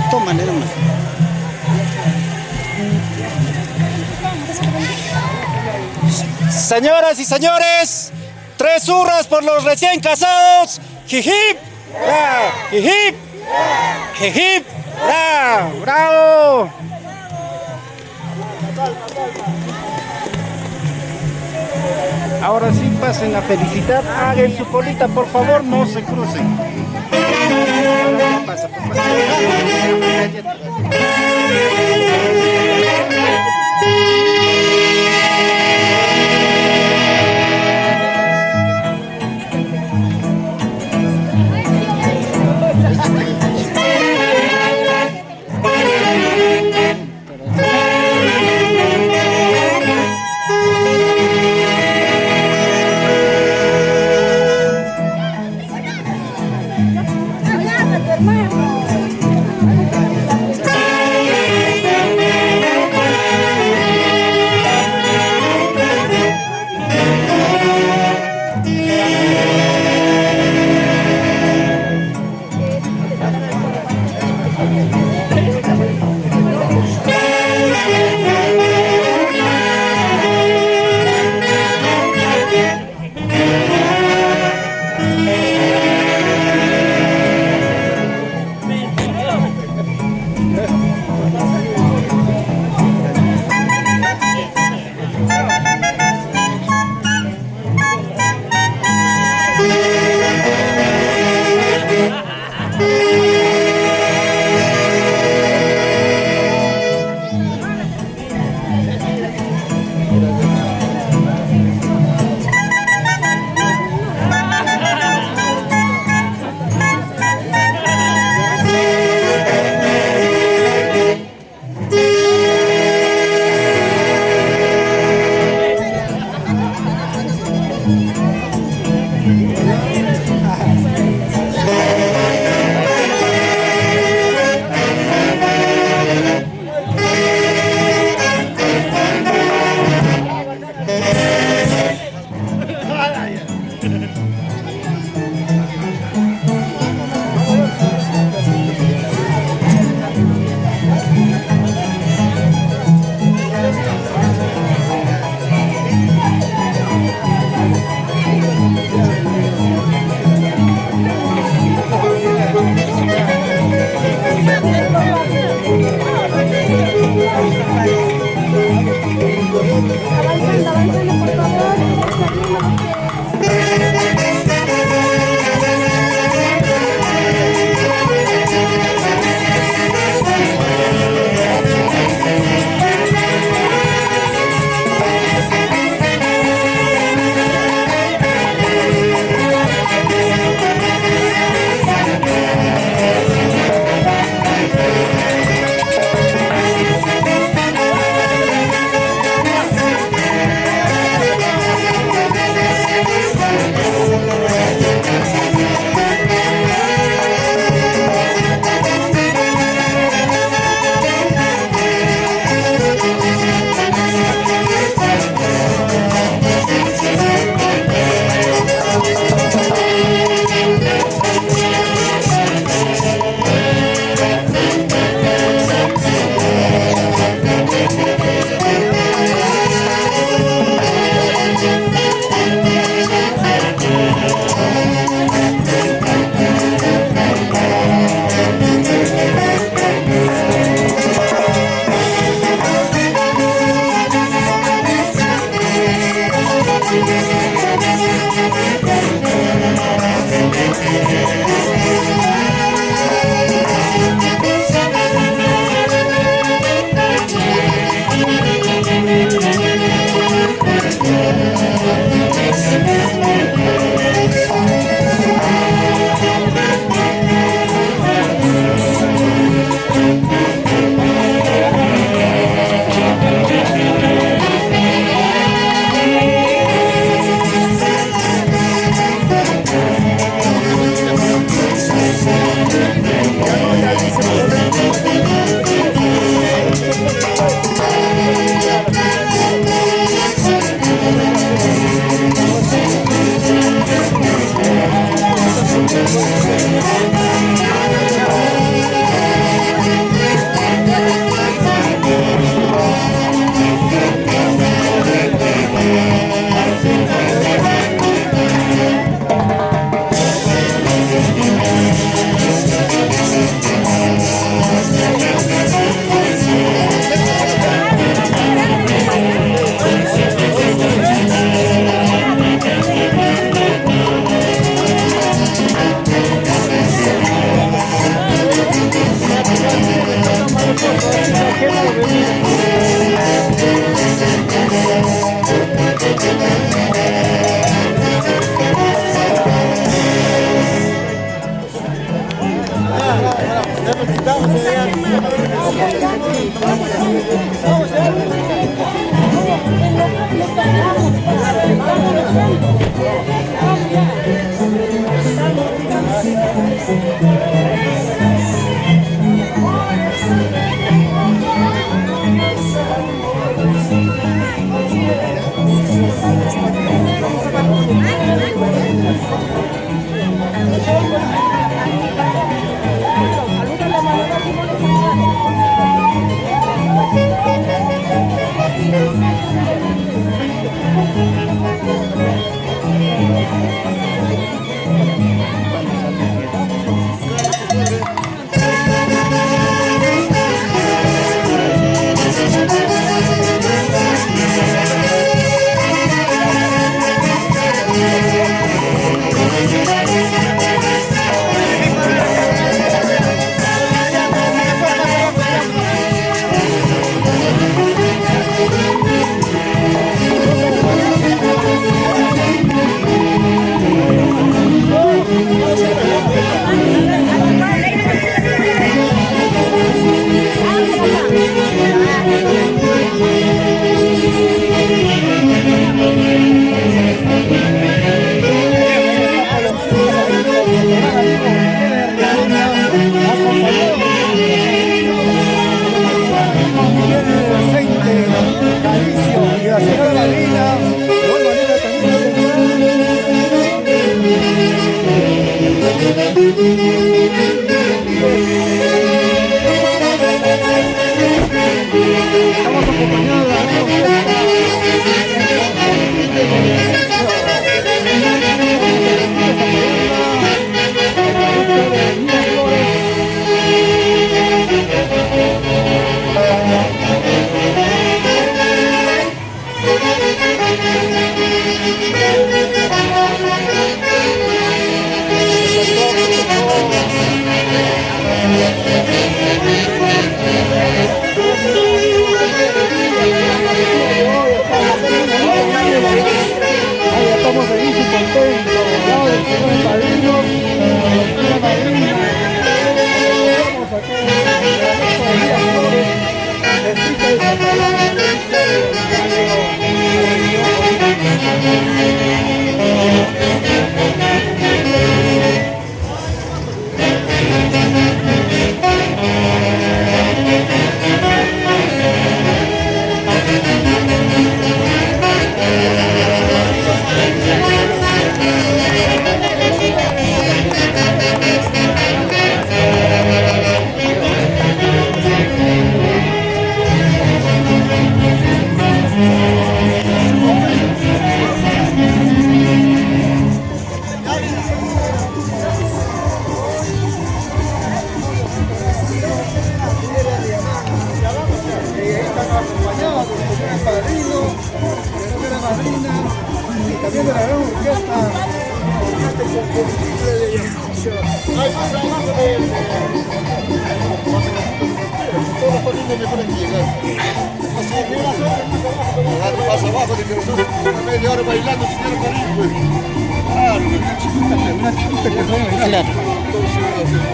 tómale nomás. Señoras y señores, 3 hurras por los recién casados. Jijip, ¡ra! Jijip, jijip, ¡ra! ¡Bravo! Ahora sí pasen a felicitar, hagan su colita, por favor, no se crucen. Ahora pasa, pasa.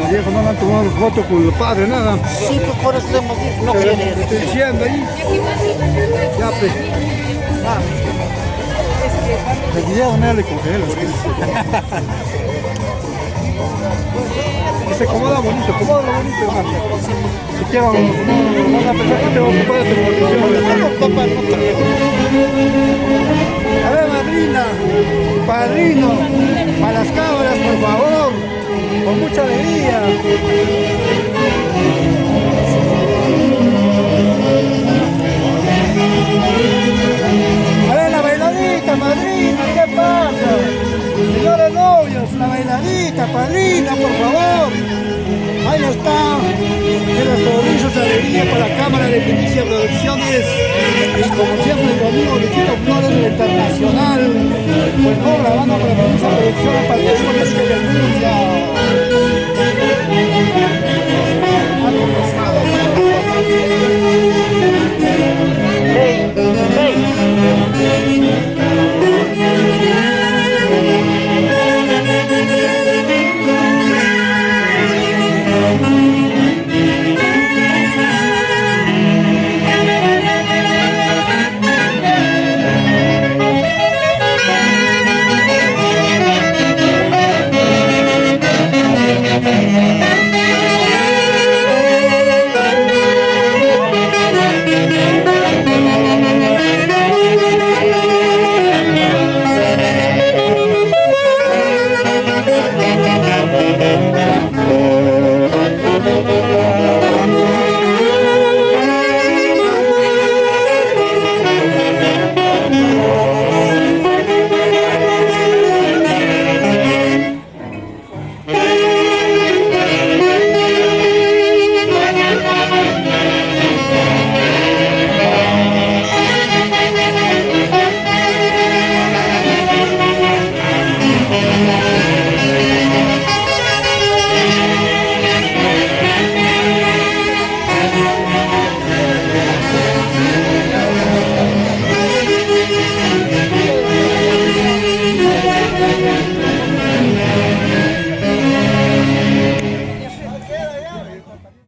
Viejo, no le han tomado fotos con los padres, nada. Sí, pues por eso hemos dicho, no quiere. Estoy diciendo ahí. Ya, pues. El video no le congela. Se acomoda bonito, hermano. Si quieren, no van a pensar que tengo que ocupar A ver, madrina, padrino, para las cámaras, por favor, con mucha alegría. A ver, la bailadita, madrina, ¿qué pasa? Señores novios, la bailadita, padrina, por favor. Ahí está. De los sobrillos alegría para la Cámara de Primicia Producciones. Y como siempre, conmigo, Luisito Flores, la Internacional. Pues no, grabando para Primicia Producciones para el